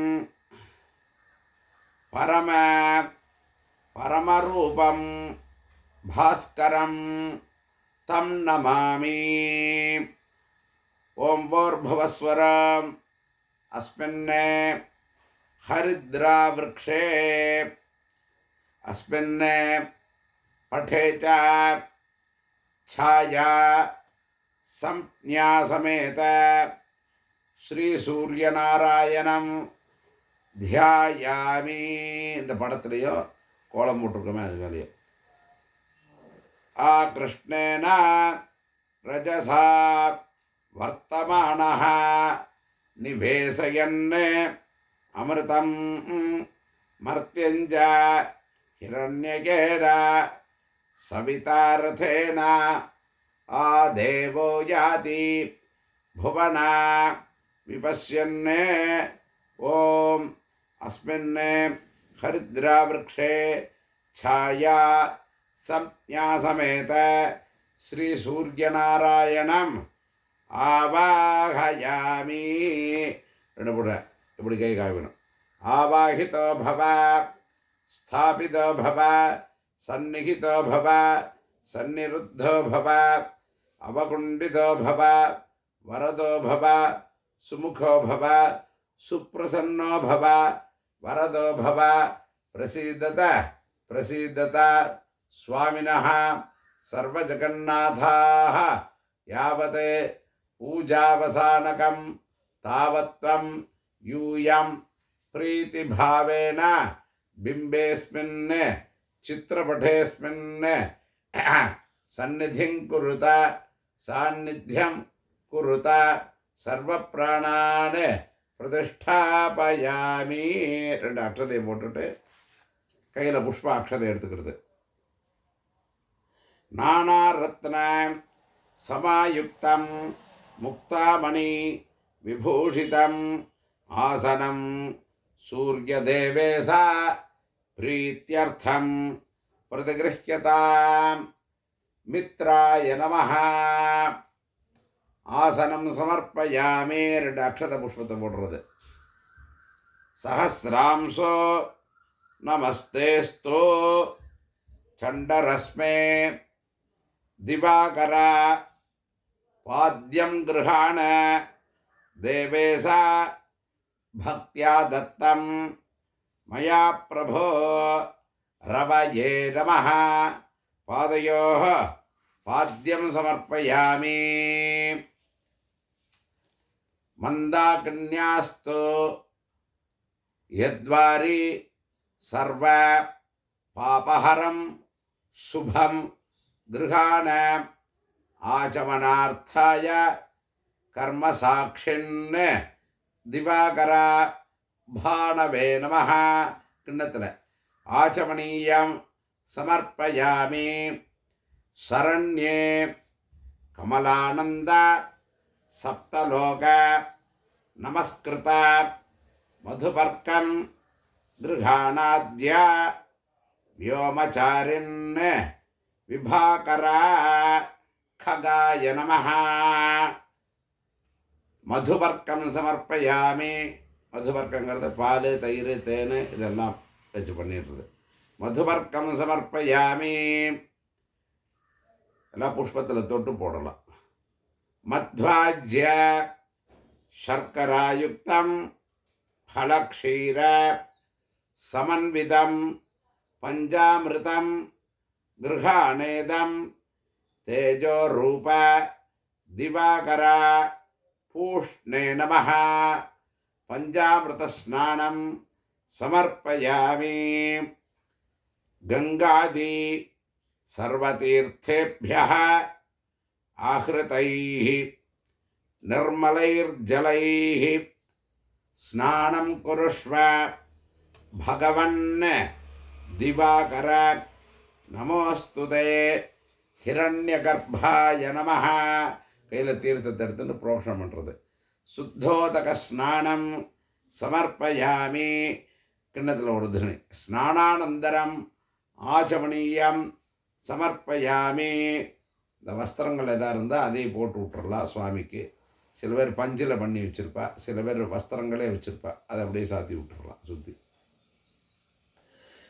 Speaker 1: பரமரூபம் பாஸ்கரம் தம் நமாமி. ஓம் போர்புவஸ்வரம் அஸ்மின் ஹரித்ரா விருக்ஷே அஸ்மின் படே ச ಛಾಯಾ ಸಂಜ್ಞಾ ಸಮೇತ ஸ்ரீ சூரியநாராயணம் தியாயாமி. இந்த படத்துலையோ கோலம் போட்டிருக்கோமே அது மேலேயோ. ஆ கிருஷ்ணேன ரஜசா வர்த்தமானः நிவேசயன் அமிர்தம் மர்த்யஞ்ச ஹிரண்யகேன சவிதாரதேன ஆதேவோ யாதி புவனா விபஸ்யன். ஓம் அஸ்மின் ஹரித்ரா விருக்ஷே ಛಾಯಾ ಸಂಜ್ಞா சமேத ஸ்ரீ சூரியநாராயணம் ஆவாஹயாமி. 2 போடுற இப்படி கை காவிடும். ஆவாஹிதோ பவ ஸ்தாபிதோ பவ சந்நிஹிதோ பவ சந்நிருத்தோ பவ அவகுண்டிதோ பவ வரதோ பவ சுமுகோ பவ சுப்ரசன்னோ பவ வரதோ பவ பிரசீதத பிரசீதத சுவாமினः சர்வஜகந்நாதாः யாவத் பூஜாவசானகம் தாவத்வம் யூயம் प्रीतिभावेन बिम्बेऽस्मिन् चित्रपटेऽस्मिन् सन्निधिं कुरुत सान्निध्यं कुरुत सर्वप्राणान् प्रतिष्ठापयामि. 2 அக்ஷதையை போட்டுட்டு கையில் புஷ்ப அக்ஷதை எடுத்துக்கிறது. நானா ரத்ன சமாயுக்தம் முக்தாமணி விபூஷிதம் ஆசனம் சூரியதேவேசா பிரீத்யர்த்தம் பிரதிகிருஹ்யதாம் மித்ராய நமஹ. ஆசனம் சமர்ப்பயாமி. 2 அக்ஷத புஷ்பத்தை போடுறது. சஹஸ்ராம்சோ நமஸ்தேஸ்து சண்டரஸ்மே திவாகர பாத்யம் கிருஹாண தேவேசா பக்தியா தத்தம் மயா பிரபோ ரவயே நமஹ. பாதயோः பாத்யம் சமர்ப்பயாமி. மந்தாகின்யாஸ்து யத்வாரி சர்வ பாபஹரம் சுபம் கிருஹாண ஆச்சமனார்த்தாய கர்மசாட்சின் திவாகர பாணவே நமஹ. கிண்ணத்தில் ஆச்சமனீயம் சமர்ப்பயாமி. சரண்யே கமலானந்த சப்தலோக நமஸ்கிருத மதுபர்க்கம் கிருஹாணாத்ய व्योमचारिन् विभाकरा खगाय नमः. மதுபர்க்கம் சமர்ப்பயாமி. மதுபர்க்கங்கிறது பால் தயிர் தேன் இதெல்லாம் வச்சு பண்ணிடுறது. மதுபர்க்கம் சமர்ப்பயாமி. எல்லாம் புஷ்பத்தில் தொட்டு போடலாம். மத்வாஜ்ய சர்க்கராயுக்தம் ஃபலக்ஷீர சமன்விதம் பஞ்சாமிருதம் கிருஹாணேதம் தேஜோ ரூப திவாகர பூஷ்ணே நமஹ. பஞ்சாமிருத ஸ்நானம் சமர்ப்பயாமி. கங்காதி சர்வதீர்த்தேभ्यः ஆஹ்ருதைः நிர்மலைர்ஜலைः ஸ்நானம் குருஷ்வ பகவன் திவாகர நமோஸ்துதே ஹிரண்யகர்ப்பாய நமஹ. கையில் தீர்த்தத்தை எடுத்துன்னு புரோஷனம் பண்ணுறது. சுத்தோதக ஸ்நானம் சமர்ப்பயாமி. கிண்ணத்தில் ஒரு திருணி. ஸ்நானானந்தரம் ஆச்சமனீயம் சமர்ப்பயாமி. இந்த வஸ்திரங்கள் எதாக இருந்தால் அதையும் போட்டு விட்டுறலாம் சுவாமிக்கு. சில பேர் பஞ்சில் பண்ணி வச்சுருப்பா, சில பேர் வஸ்திரங்களே வச்சுருப்பா, அதை அப்படியே சாத்தி விட்டுறலாம் சுற்றி.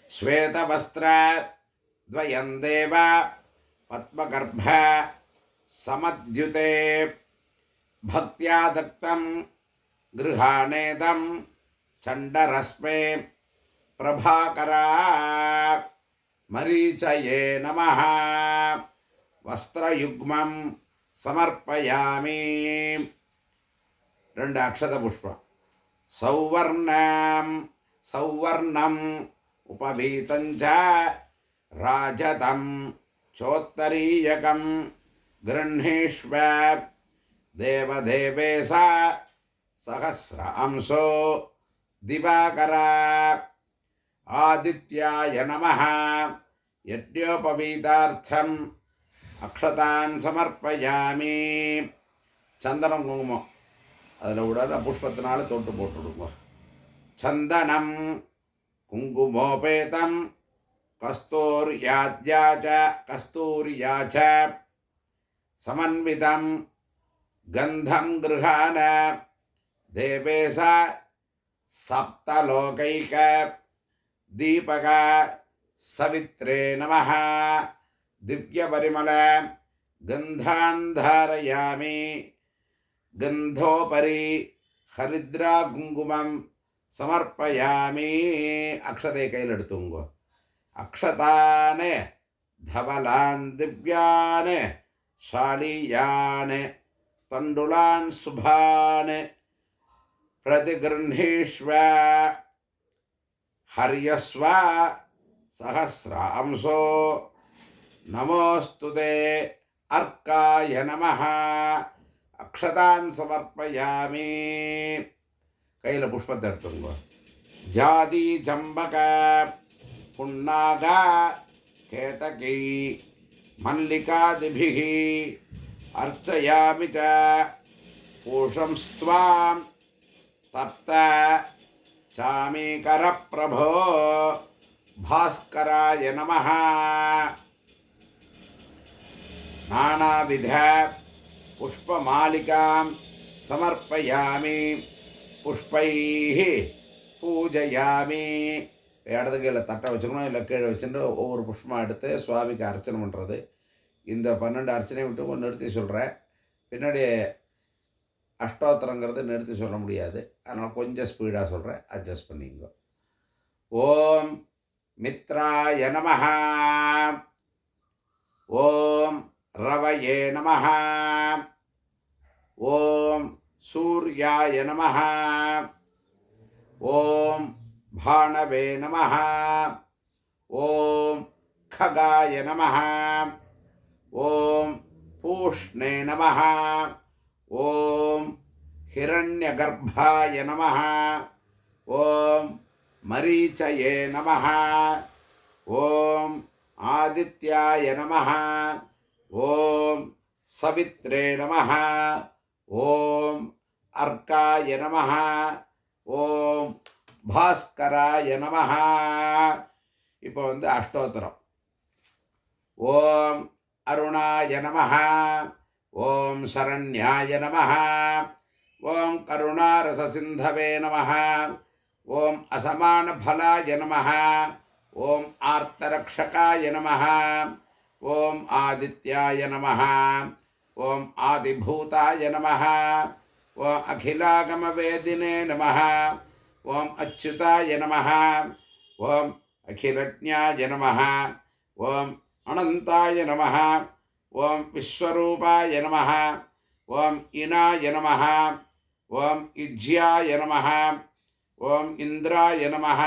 Speaker 1: ஸ்வேத வஸ்திர துவயந்தேவ பத்மகர்ப்ப சமத்யுதே பக்தியா தக்தம் கிருஹாணேதம் சண்டரஸ்மே பிரபாகரா மரீச்சயே நமஹ. வஸ்திரயுக்மம் சமர்ப்பயாமி. 2 அக்ஷத புஷ்பம். சௌவர்ணம் சௌவர்ணம் உபவீதஞ்ச ராஜதம் சோத்தரீயகம் கிருண்ணீஷ்வ தேவதேவேசா சஹஸ்ர அம்சோ திவாகர ஆதித்யாய நமஹ. யஜ்ஞோபவீதார்த்தம் அக்ஷதான் சமர்ப்பயாமி. சந்தனம் குங்குமம் அதில் விட புஷ்பத்தினால தொட்டு போட்டுடுங்க. சந்தனம் குங்குமோபேதம் கஸ்தூரியாச்ச சமன்விதம் கந்தம் கிருஹாண தேவேச சப்தலோகைக தீபக சவித்ரே நமஹ. திவ்யபரிமள கந்தான் தாரயாமி. கந்தோபரி ஹரித்ரா குங்குமம் சமர்ப்பயாமி. அக்ஷதை கையில் எடுத்துங்கோ. அக்ஷதானே தவலான் திவ்யான் ஷாலியான் தண்டுலான் சுபான் பிரதிகிருஹீஷ்வ ஹரியஸ்வ சஹஸ்ராம்சோ நமோஸ்துதே அர்க்காய நமஹ. அக்ஷதான் சமர்ப்பயாமி. கையில் புஷ்பத்தை எடுத்துங்க. ஜாதி சம்பக புன்னாக கேதகி மல்லிகாதிபிஹி அர்ச்சயாமி ச பூஷம் ஸ்த்வாம் தப்த சாமீகர பிரபோ பாஸ்கராய நமஹ. நானாவித புஷ்பமாலிகாம் சமர்ப்பயாமி புஷ்பைः பூஜையாமி. இடது கையில் தட்டை வச்சுக்கணும், இல்லை கீழே வச்சுட்டு ஒவ்வொரு புஷ்பமாக எடுத்து சுவாமிக்கு அர்ச்சனை பண்ணுறது. இந்த 12 அர்ச்சனையை விட்டு நிறுத்தி சொல்கிறேன். பின்னாடி அஷ்டோத்திரங்கிறது நிறுத்தி சொல்ல முடியாது, அதனால் கொஞ்சம் ஸ்பீடாக சொல்கிறேன், அட்ஜஸ்ட் பண்ணிங்க. ஓம் மித்ராய நமஹ. ஓம் ரவயே நமஹ. ஓம் சூர்யாய நமஹ. ஓம் பாணவே நமஹ. ஓம் खगाय नमः. ओम पूष्णे नमः. ओम हिरण्यगर्भाय नमः. ओम मरीचये नमः. ओम आदित्याय नमः. ओम सवित्रे नमः. ओम अर्काय नमः. ओम भास्कराय नमः. இப்போ அஷ்டோத்திரம். ஓம் அருணாய நமஹ. ஓம் சரண்யாய நமஹ. ஓம் கருணாரசசிந்தவே நமஹ. ஓம் அசமானபலாய நமஹ. ஓம் ஆர்த்தரக்ஷகாய நமஹ. ஓம் ஆதித்யாய நமஹ. ஓம் ஆதிபூதாய நமஹ. ஓம் அகிலாகமவேதினே நமஹ. ஓம் அச்சுதாய நமஹ. ஓம் अखिलज्ञाय नमः. ओम अनंताय नमः. ओम विश्वरूपाय नमः. ओम इनाय नमः. ओम इज्याय नमः. ओम इंद्राय नमः.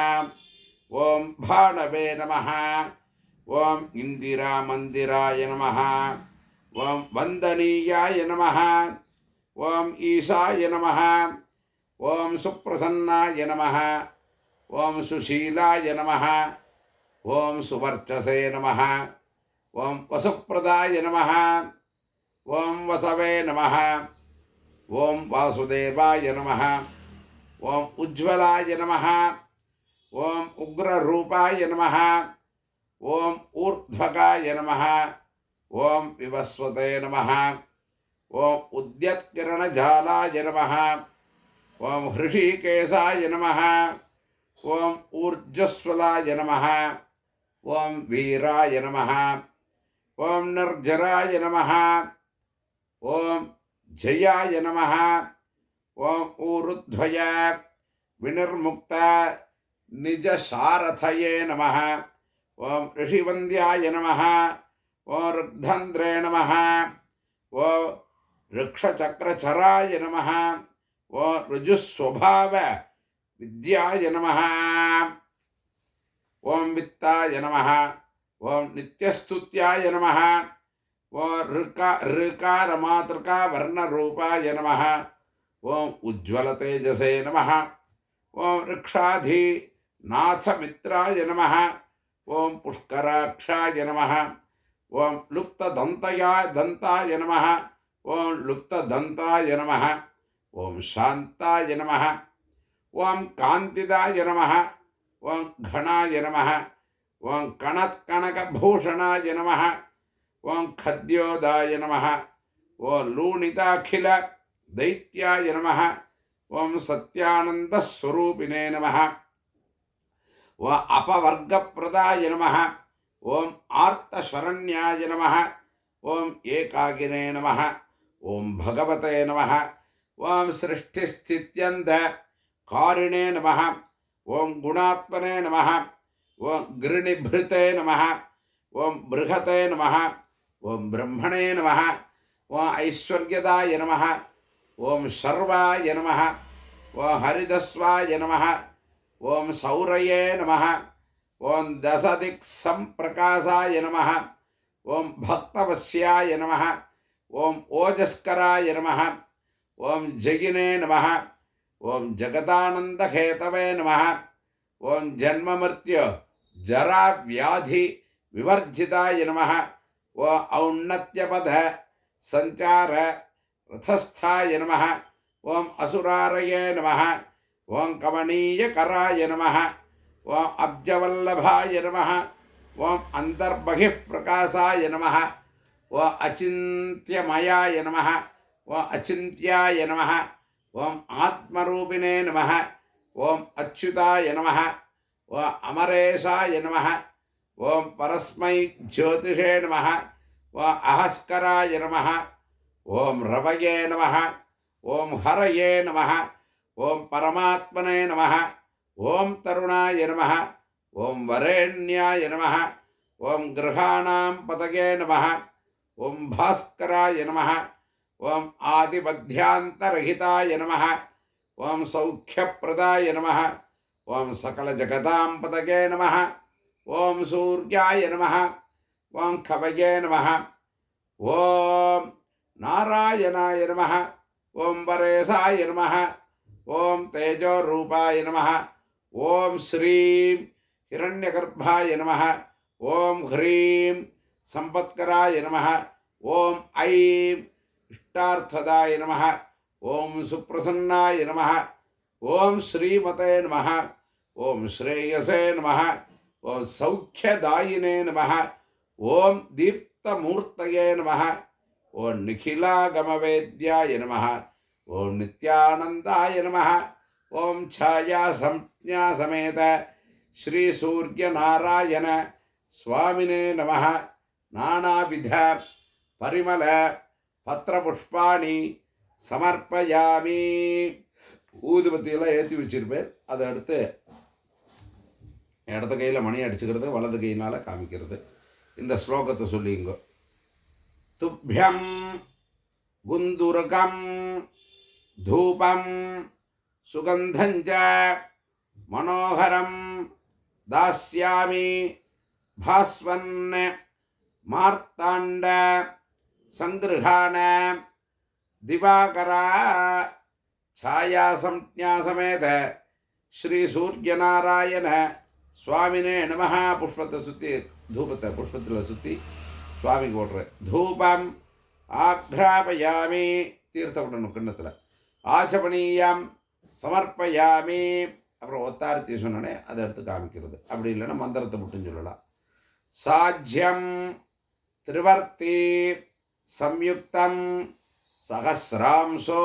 Speaker 1: ओम भाणवे नमः. ओम इंदिरा मंदिराय नमः. ओम वंदनीयाय नमः. ओम ईशाय नमः. ओम सुप्रसन्नाय नमः. ओम सुशीलाय नमः. ओम सुवर्चसे नमः. ओम वसुप्रदाय नमः. ओम वसवे नमः. ओम वासुदेवाय नमः. ओम उज्ज्वलाय नमः. ओम उग्ररूपाय नमः. ओम ऊर्ध्वगाय नमः. ओम विवस्वते नमः. ओम उद्यत्किरणजालाय नमः. ओम हृषीकेशाय नमः. ओम ऊर्जस्वलाय नमः. ओम वीराय नमः. ओम निर्जराय नमः. ओम जयाय नमः. ओम ऊरुध्वय विनिर्मुक्त निजसारथये नमः. ओम ऋषिवन्द्याय नमः. ओम ऋग्धन्द्रे नमः. ओम ऋक्षचक्रचराय नमः. ओम ऋजुस्वभाव विद्याय नमः. ओम वित्ताय नमः. ओम नित्यस्तुत्याय नमः. ओम ऋकार मातृका वर्णरूपाय नमः. ओम उज्ज्वल तेजसे नमः. ओम ऋक्षाधि नाथमित्राय नमः. ओम पुष्कराक्षाय नमः. ओम लुप्तदन्ताय नमः. ओम लुप्तदन्ताय नमः. ओम शान्ताय नमः. ओम कांतिदाय नमः. ओम घनाय नमः. ओम कणत्कणकभूषणाय नमः. ओम खद्योदाय नमः. ओम लूणिताखिल दैत्याय नमः. ओम सत्यानंदस्वरूपिणे नमः. ओम अपवर्गप्रदाय नमः. ओम आर्तशरण्याय नमः. ओम एकागिने नमः. ओम भगवते नमः. ओम सृष्टिस्थित्यन्त कारिणे नमः. ओम गुणात्मने नमः. ओम गृणिभृते नमः. ओम बृहते नमः. ओम ब्रह्मणे नमः. ओम ऐश्वर्यदाय नमः. ओम सर्वाय नमः. ओम हरिदस्वाय नमः. ஓம் சௌரயே நமः. ஓம் தசதிக் சம்பிரகாசாய நமः. ஓம் பக்தவஸ்யாய நமः. ஓம் ஓஜஸ்கராய நமः. ஓம் ஜகினே நமः. ஓம் ஜகதானந்தஹேதவே நமः. ஓம் ஜன்மமிருத்யு ஜரா வியாதி விவர்ஜிதாய நமः. ஓ ஔன்னத்யபத சஞ்சார ரதஸ்தாய நமः. ஓம் அசுராரயே நமः. ஓம் கமனீயகராய நமः. ஓம் அப்ஜவல்லபாய நமः. ஓம் அந்தர்பகிப் பிரகாசாய நமः. ஓம் அச்சிந்தியமயாய நமः. ஓம் அச்சிந்தியாய நமः. ஓம் ஆத்மரூபிணே நமः. ஓம் அச்சுதாய நமः. ஓம் அமரேஷாய நமः. ஓம் பரஸ்மை ஜோதிஷே நமः. ஓம் அஹஸ்கராய நமः. ஓம் ரவயே நமः. ஓம் ஹரயே நமः. ஓம் பரமாத்மனே நமः. ஓம் தருணாய நமः. ஓம் வரேண்யாய நமः. ஓம் கிரகாணாம் பதகே நமः. ஓம் பாஸ்கராய நமः. ஓம் ஆதிபத்யாந்தரஹிதாய நமः. ஓம் சௌக்கியப்பிரதாய நமः. ஓம் சகலஜகதாம் பதகே நமः. ஓம் சூர்யாய நமः. ஓம் கவயே நமः. ஓம் நாராயணாய நமः. ஓம் பரேசாய நமः. ஓம் தேஜோரூபாய நமः. ஓம் ஸ்ரீம் ஹிரண்யகர்ப்பாய நமः. ஓம் ஹ்ரீம் சம்பத்கராய நமः. ஓம் ஐம் இஷ்டார்த்ததாய நமः. ஓம் சுப்ரசன்னாய நமः. ஓம் ஸ்ரீமதே நமः. ஓம் ஸ்ரேயசே நமः. ஓம் சௌக்கியதாயினே நமः. ஓம் தீப்தமூர்த்தயே நமः. ஓம் நிகிலாகமவேத்யாய நமः. ஓம் நித்யானந்தாய நமः. ஓம் ಛಾಯಾ ಸಂಜ್ಞಾ ಸಮೇತ ಶ್ರೀ ಸೂರ್ಯ ನಾರಾಯಣ ಸ್ವಾಮಿನೇ ನಮಃ. ನಾನಾವಿಧ ಪರಿಮಳ பத்திரபுஷ்பாணி சமர்ப்பயாமி. ஊதுபத்தியெல்லாம் ஏற்றி வச்சிருப்பேன். அதை அடுத்து இடது கையில் மணி அடிச்சுக்கிறது, வலது கையினால் காமிக்கிறது. இந்த ஸ்லோகத்தை சொல்லிங்கோ. துப்யம் குந்துருகம் தூபம் சுகந்தஞ்ச மனோகரம் தாஸ்யாமி பாஸ்வன் மார்த்தாண்ட சங்கிருஹான திவாகரா ಛಾಯಾ ಸಂಜ್ಞಾ ಸಮೇತ ஸ்ரீ சூரியநாராயண சுவாமினே நமஹ. புஷ்பத்தை சுற்றி, தூபத்தை புஷ்பத்தில் சுற்றி சுவாமிக்கு போடுறேன். தூபம் ஆக்ராபயாமி, தீர்த்தப்படணும் கிண்ணத்தில். ஆச்சபணீயம் சமர்ப்பயாமி, அப்புறம் ஒத்தார்த்தி சொன்னோடனே அதை எடுத்து காமிக்கிறது. அப்படி இல்லைன்னா மந்திரத்தை மட்டும் சொல்லலாம். சாஜ்யம் திரிவர்த்தி சம்யுக்தம் சகசிராம்சோ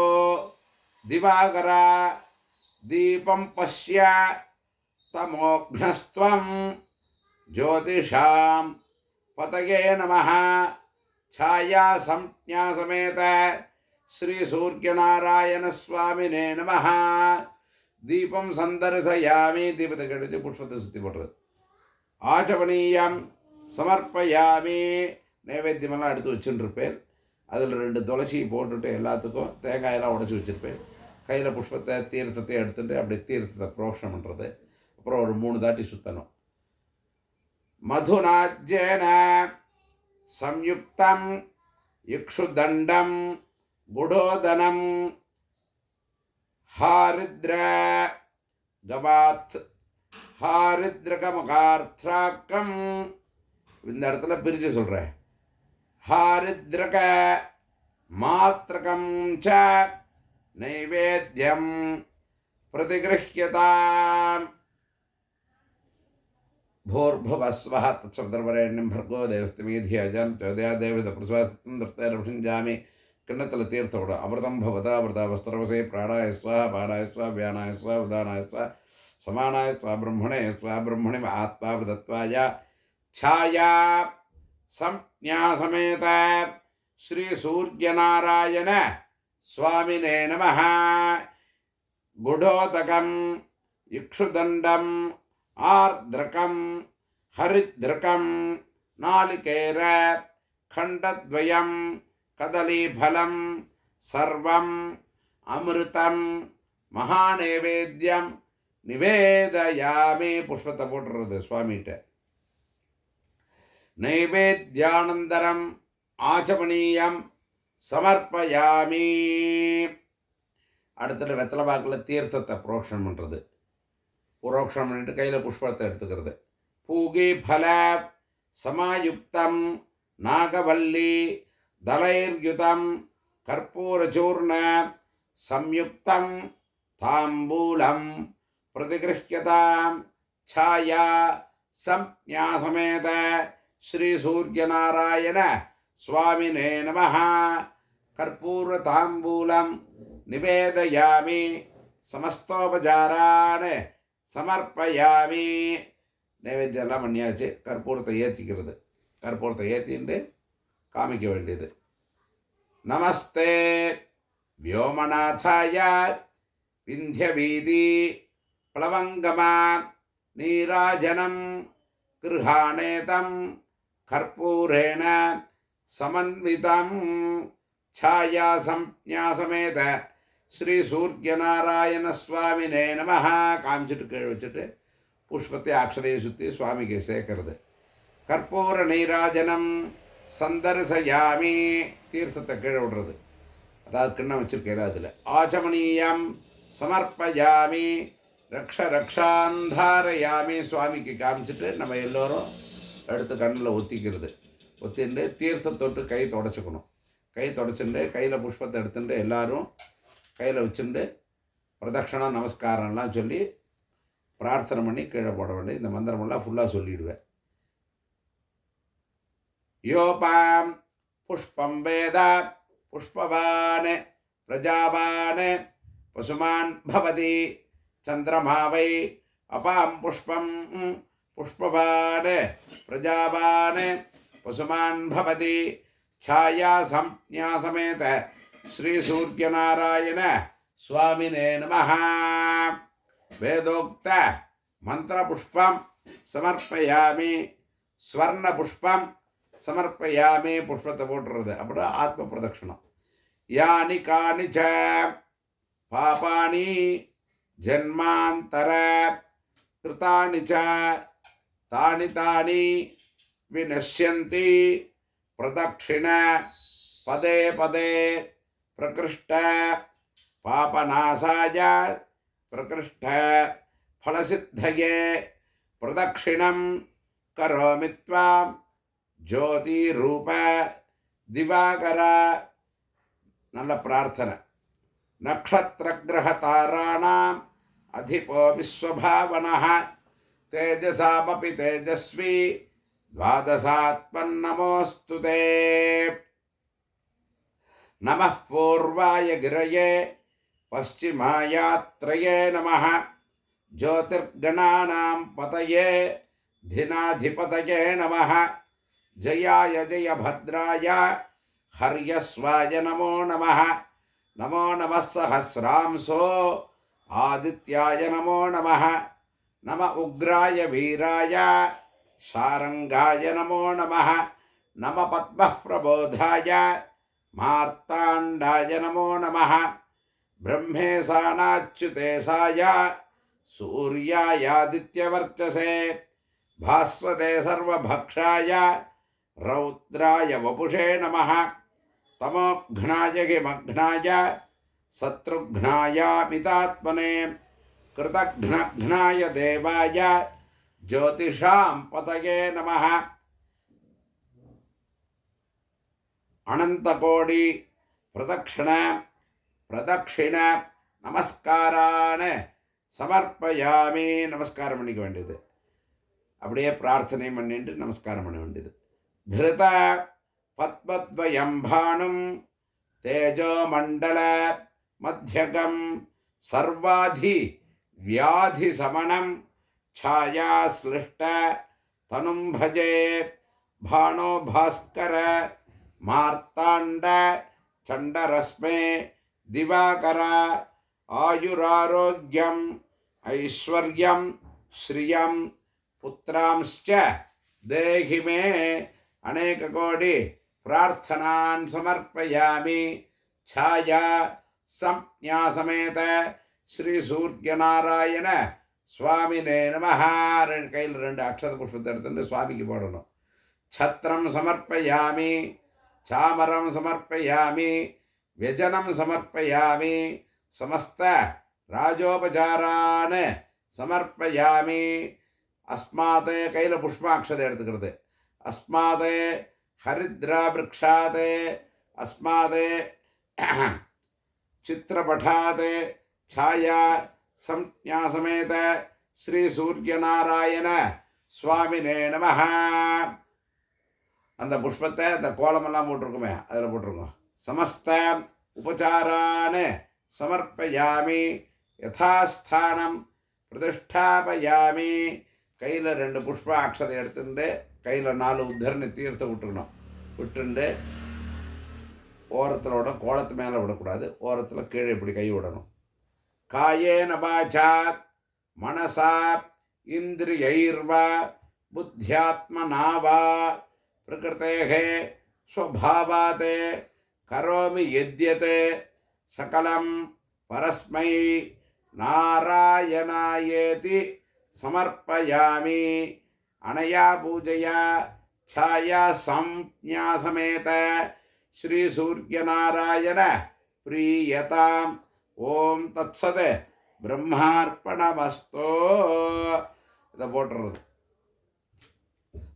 Speaker 1: திவாகரா தீபம் பஷ்ய தமோக்னஸ்த்வம் ஜோதிஷாம் பதயே நமः. ಛಾಯಾ ಸಂಜ್ಞಾ ಸಮೇತ ஸ்ரீ சூரியநாராயண சுவாமினே நமः. தீபம் சந்தர்சயாமி, தீபத்தை கழித்து புஷ்பத்தை சுற்றி போடுறது. ஆச்சபணீயம் சமர்ப்பயாமி, நைவேத்தியமெல்லாம் எடுத்து வச்சுருப்பேன். அதில் 2 துளசி போட்டுட்டு எல்லாத்துக்கும் தேங்காயெல்லாம் உடச்சி வச்சுருப்பேன். கையில் புஷ்பத்தை தீர்த்தத்தை எடுத்துட்டு அப்படி தீர்த்தத்தை புரோக்ஷனம் பண்ணுறது. அப்புறம் ஒரு 3 தாட்டி சுற்றணும். மதுநாஜ்யேன சம்யுக்தம் இக்ஷுதண்டம் குடோதனம் ஹாரித்ர கவாத் ஹாரித்ரகமகார்த்தாக்கம். இந்த இடத்துல பிரித்து சொல்கிறேன். ஹாரித்ரக மாத்ரகம் ச நைவேத்யம் பிரதிகிருஹ்யதாம். भूर्भुवस्वः तत्सवितुर्वरेण्यं भर्गो देवस्य धीमहि अजानतोदयादेवस्य प्रसवास्तं दर्तैरभिषिञ्जामि. கிண்ணத்தில் தீர்த்தோட அமிர்தம் பவதா அமிர்தாவஸ்திரவசே பிராணாய ஸ்வா பாடாய ஸ்வா வியானாய ஸ்வா உதானாய ஸ்வா சமானாய ஸ்வா பிரம்மணே ஸ்வா பிரம்மணி ஆத்மா பிரதத்வாய. ಛಾಯಾ ಸಂಜ್ಞಾ ಸಮೇತ ஸ்ரீ சூரியநாராயண சுவாமினே நமः. குடோதகம் இக்ஷுதண்டம் ஆர்திரகம் ஹரித்ரகம் நாளிகேர கண்டத்வயம் கதலீஃபலம் சர்வம் அமிர்தம் மகாநைவேத்யம் நிவேதயாமி, புஷ்பத்தை போட்டுறது சுவாமிகிட்ட. நைவேத்யானந்தரம் ஆச்சமனீயம் சமர்ப்பயாமி. அடுத்தது வெத்தலை பாக்கில் தீர்த்தத்தை புரோக்ஷனம் பண்ணுறது. புரோக்ஷனம் பண்ணிட்டு கையில் புஷ்பத்தை எடுத்துக்கிறது. பூகி பல சமாயுக்தம் நாகவல்லி தலைர்யுதம் கற்பூரச்சூர்ண சம்யுக்தம் தாம்பூலம் பிரதிகிருஹ்யதாம் ಛಾಯಾ ಸಂಜ್ಞಾಸಮೇತ ಶ್ರೀ ಸೂರ್ಯನಾರಾಯಣ ಸ್ವಾಮಿನೇ ನಮಃ. ಕರ್ಪೂರ ತಾಂಬೂಲಂ ನಿವೇದಯಾಮಿ ಸಮಸ್ತೋಪಚಾರಾನ್ சமர்ப்பயாமி. நைவேத்தியெல்லாம் பண்ணியாச்சு. கற்பூரத்தை ஏற்றிக்கிறது. கற்பூரத்தை ஏற்றிட்டு காமிக்க வேண்டியது. நமஸ்தே व्योमनाथाय विन्ध्यवीति प्लवङ्गमा नीराजनं गृहाणेतं कर्पूरेण समन्वितं छाया संज्ञासमेत श्री सूर्यनारायण स्वामिने नमः. காமிச்சிட்டு கீழே வச்சுட்டு புஷ்பத்தை அக்ஷதையை சுற்றி சுவாமிக்கு சேர்க்கறது. கற்பூர நீராஜனம் சந்தர்சயாமி, தீர்த்தத்தை கீழே விடுறது. அதாவது கிண்ணம் வச்சுருக்கேன் அதில். ஆச்சமனீயம் சமர்ப்பயாமி ரக்ஷாந்தாரயாமி, சுவாமிக்கு காமிச்சிட்டு நம்ம எல்லோரும் எடுத்து கண்ணில் ஒத்திக்கிறது. ஒத்திண்டு தீர்த்தம் தொட்டு கை தொடச்சிக்கணும். கை தொடச்சுட்டு கையில் புஷ்பத்தை எடுத்துட்டு எல்லோரும் கையில் வச்சுட்டு பிரதட்சணா நமஸ்காரம்லாம் சொல்லி பிரார்த்தனை பண்ணி கீழே போட வேண்டிய. இந்த மந்திரமெல்லாம் ஃபுல்லாக சொல்லிவிடுவேன். யோபாம் புஷ்பம் வேத புஷ்பவான் பிரஜாவான் பசுமான் பவதி சந்திரமா வை அபாம் புஷ்பம் புஷ்பவான் பிரஜாவான் பசுமான் பவதி ಛಾಯಾ ಸಂಜ್ಞಾಸಮೇತ ಶ್ರೀ ಸೂರ್ಯನಾರಾಯಣ ಸ್ವಾಮಿನೇ ನಮಃ. வேதோக்த மந்திரபுஷ்பம் சமர்ப்பயாமி ஸ்வர்ணபுஷ்பம் சமர்ப்பயாமி. புஷ்பத்தை போட்டுறது. அப்படி ஆத்ம பிரதட்சணம். யானி காணி ச பாபானி ஜன்மாந்தர கிருதானி ச தானி தானி விநஷ்யந்தி பிரதட்சிண பதே பதே பிரகிருஷ்ட பாபநாசாய பிரகிருஷ்ட ஃபலசித்தயே பிரதட்சிணம் கரோமி த்வாம் ஜோதி ரூப திவாகர. நல்ல பிரார்த்தனை. நக்ஷத்திர கிரக தாராணாம் அதிபோ விஸ்வபாவனः தேஜசாமபி தேஜஸ்வி द्वादशात्मन्नमोऽस्तुते. नमः पूर्वाय गिरये पश्चिमायात्रये नमः. ज्योतिर्गणानां पतये धिनाधिपतये नमः. जयाय जयभद्राय हर्यस्वाय नमो नमः. नमो नमः सहस्रांसो आदित्याय नमो नमः. नम उग्राय वीराय शारंगाय नमो नमः. नम पद्मः प्रबोधाय मार्ताण्डाय नमो नमः. ब्रह्मेशानाच्युतेशाय सूर्यायादित्यवर्चसे भास्वते सर्वभक्षाय रौद्राय वपुषे नमः. तमोघ्नाय हिमघ्नाय शत्रुघ्नाय मितात्मने कृतघ्नघ्नाय देवाय ज्योतिषां पतये नमः. अनंतकोटि प्रदक्षिण நமஸ்காரான சமர்ப்பயாமி. நமஸ்காரம் பண்ணிக்க வேண்டியது. அப்படியே பிரார்த்தனை பண்ணிட்டு நமஸ்காரம் பண்ண வேண்டியது. திருத பத்மத்வயம் பாணும் தேஜோ மண்டல மத்தியகம் சர்வாதி வியாதி சமணம் ಛಾಯಾ ಸ್ಲಿಷ್ಟ ತನುಂ ಭಜೆ ಭಾಣೋ ಭಾಸ್ಕರ ಮಾರ್ತಾಂಡ ಚಂಡರಶ್ಮೆ ದಿವಾಕರ ಆಯುರಾರೋಗ್ಯಂ ಐಶ್ವರ್ಯಂ ಶ್ರಿಯಂ ಪುತ್ರಾಂಶ್ಚ ದೇಹಿ ಮೇ. ಅನೇಕ ಕೋಟಿ ಪ್ರಾರ್ಥನಾನ್ ಸಮರ್ಪಯಾಮಿ. ಛಾಯಾ ಸಂಜ್ಞಾ ಸಮೇತ ಶ್ರೀ ಸೂರ್ಯನಾರಾಯಣ சுவாமினே நமஹ. கையில் 2 அக்ஷத புஷ்பத்தை எடுத்துட்டு சுவாமிக்கு போடணும். சத்திரம் சமர்ப்பயாமி, சாமரம் சமர்ப்பயாமி, வியஜனம் சமர்ப்பயாமி, சமஸ்த ராஜோபசாரான் சமர்ப்பயாமி. அஸ்மாத் கையில் புஷ்பாட்சதை எடுத்துக்கிறது. அஸ்மாத் ஹரித்ரா விரக்ஷாத், அஸ்மாத் சித்திரபட்டாத் ಛಾಯಾ ಸಂಜ್ಞಾ ಸಮೇತ ஸ்ரீ சூரியநாராயண சுவாமினே நமஹ. அந்த புஷ்பத்தை அந்த கோலமெல்லாம் போட்டிருக்குமே அதில் போட்டிருக்கோம். சமஸ்த உபசாரான் சமர்ப்பயாமி, யதாஸ்தானம் பிரதிஷ்டாபயாமி. கையில் 2 புஷ்ப அக்ஷதை எடுத்துட்டு கையில் 4 உத்தரணி தீர்த்தம் விட்டுக்கணும். விட்டுண்டு ஓரத்தில் விட, கோலத்து மேலே விடக்கூடாது, ஓரத்தில் கீழே இப்படி கை விடணும். காயேன வாசாத் மனசா இந்திரியைர்வா புத்தியாத்மனா வா பிரகிருதேஹ ஸ்வபாவாத் கரோமி யத்யத் சகலம் பரஸ்மை நாராயணாயேதி சமர்ப்பயாமி. அனயா பூஜையா ಛಾಯಾ ಸಂಜ್ಞಾ சமேத ஸ்ரீ சூரியநாராயண பிரியதாம். ஓம் தத்சத் பிரம்மார்ப்பணமஸ்தோ. இதை போட்டுறது.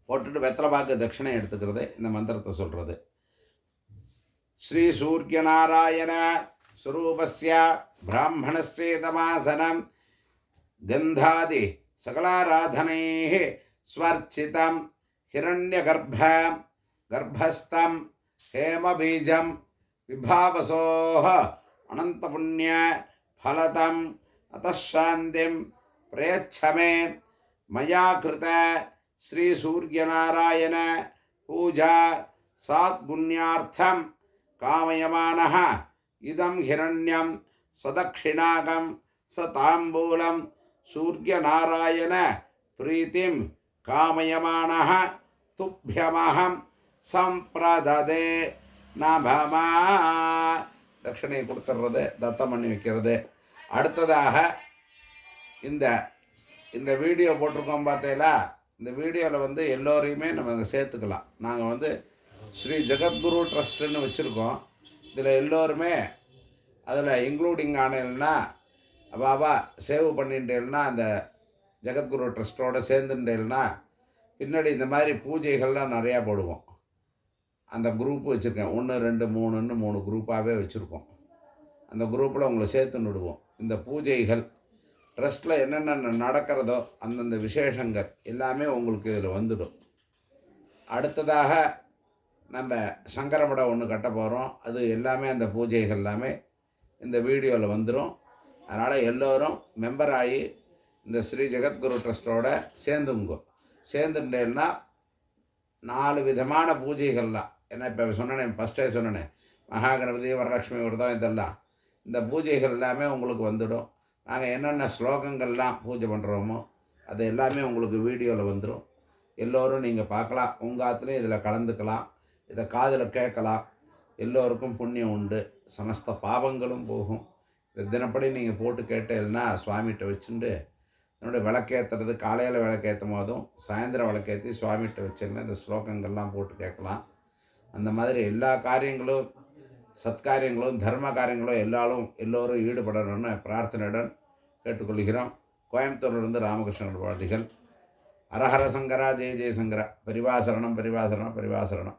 Speaker 1: போட்டுட்டு வெத்தலை பாக்கு தட்சிணை எடுத்துக்கிறது. இந்த மந்திரத்தை சொல்கிறது. ஸ்ரீ சூரியநாராயண ஸ்வரூபஸ்ய பிராமணஸ்யேதமாசனம் கந்தாதி சகலாராதனைः ஸ்வர்ச்சிதம் ஹிரண்யகர்ப்பம் கர்ப்பஸ்தம் ஹேமபீஜம் விபாவசோஹ அனந்தபுண்ணிய ஃபலதம் அத்தசாந்திம் பிரயச்சமே. மயா கிருத ஸ்ரீ சூரியநாராயண பூஜா சாத்குண்யார்த்தம் காமயமானः இதம் ஹிரண்யம் சதக்ஷிணாகம் சதாம்பூலம் சூரியநாராயண பிரீத்திம் காமயமானः துப்யமஹம் சம்பிரததே நபமா. தட்சிணையை கொடுத்துட்றது, தத்தம் பண்ணி வைக்கிறது. அடுத்ததாக இந்த இந்த வீடியோ போட்டிருக்கோம் பார்த்தீங்களா? இந்த வீடியோவில் எல்லோரையுமே நம்ம சேர்த்துக்கலாம். நாங்கள் ஸ்ரீ ஜெகத்குரு ட்ரஸ்ட்டுன்னு வச்சுருக்கோம். இதில் எல்லோருமே அதில் இன்க்ளூடிங் ஆனேன்னா பாபா சேவ் பண்ணிட்டேன்னா அந்த ஜெகத்குரு ட்ரஸ்ட்டோடு சேர்ந்துட்டேன்னா பின்னாடி இந்த மாதிரி பூஜைகள்லாம் நிறையா போடுவோம். அந்த குரூப்பு வச்சுருக்கேன். 1 2 3ன்னு 3 குரூப்பாகவே வச்சுருக்கோம். அந்த குரூப்பில் உங்களை சேர்த்துன்னு விடுவோம். இந்த பூஜைகள் ட்ரஸ்ட்டில் என்னென்ன நடக்கிறதோ அந்தந்த விசேஷங்கள் எல்லாமே உங்களுக்கு இதில் வந்துடும். அடுத்ததாக நம்ம சங்கரமடம் ஒன்று கட்ட போகிறோம். அது எல்லாமே அந்த பூஜைகள் எல்லாமே இந்த வீடியோவில் வந்துடும். அதனால் எல்லோரும் மெம்பர் ஆகி இந்த ஸ்ரீ ஜெகத்குரு ட்ரஸ்ட்டோட சேர்ந்துட்டேன்னா 4 விதமான பூஜைகள்லாம். ஏன்னா இப்போ சொன்னேன், ஃபஸ்ட்டே சொன்னேன், மகாகணபதி வரலட்சுமி விரதம் இதெல்லாம் இந்த பூஜைகள் எல்லாமே உங்களுக்கு வந்துடும். நாங்கள் என்னென்ன ஸ்லோகங்கள்லாம் பூஜை பண்ணுறோமோ அது எல்லாமே உங்களுக்கு வீடியோவில் வந்துடும். எல்லோரும் நீங்கள் பார்க்கலாம். உங்கள் ஆற்றுலையும் இதில் கலந்துக்கலாம். இதை காதில் கேட்கலாம். எல்லோருக்கும் புண்ணியம் உண்டு. சமஸ்த பாவங்களும் போகும். இதை தினப்படி நீங்கள் போட்டு கேட்டேன்னா சுவாமிகிட்ட வச்சுட்டு என்னுடைய விளக்கேற்றுறது, காலையில் விளக்கேற்றும் போதும் சாயந்தரம் விளக்கேற்றி சுவாமிகிட்ட வச்சுருந்தேன் இந்த ஸ்லோகங்கள்லாம் போட்டு கேட்கலாம். அந்த மாதிரி எல்லா காரியங்களும், சத்காரியங்களும், தர்ம காரியங்களும் எல்லோரும் ஈடுபடணும்னு பிரார்த்தனையுடன் கேட்டுக்கொள்கிறோம். கோயம்புத்தூர்லேருந்து ராமகிருஷ்ணன் பாட்டிகள். ஹரஹர சங்கரா, ஜெய ஜெயசங்கரா. பரிவாசரணம் பரிவாசரணம் பரிவாசரணம்.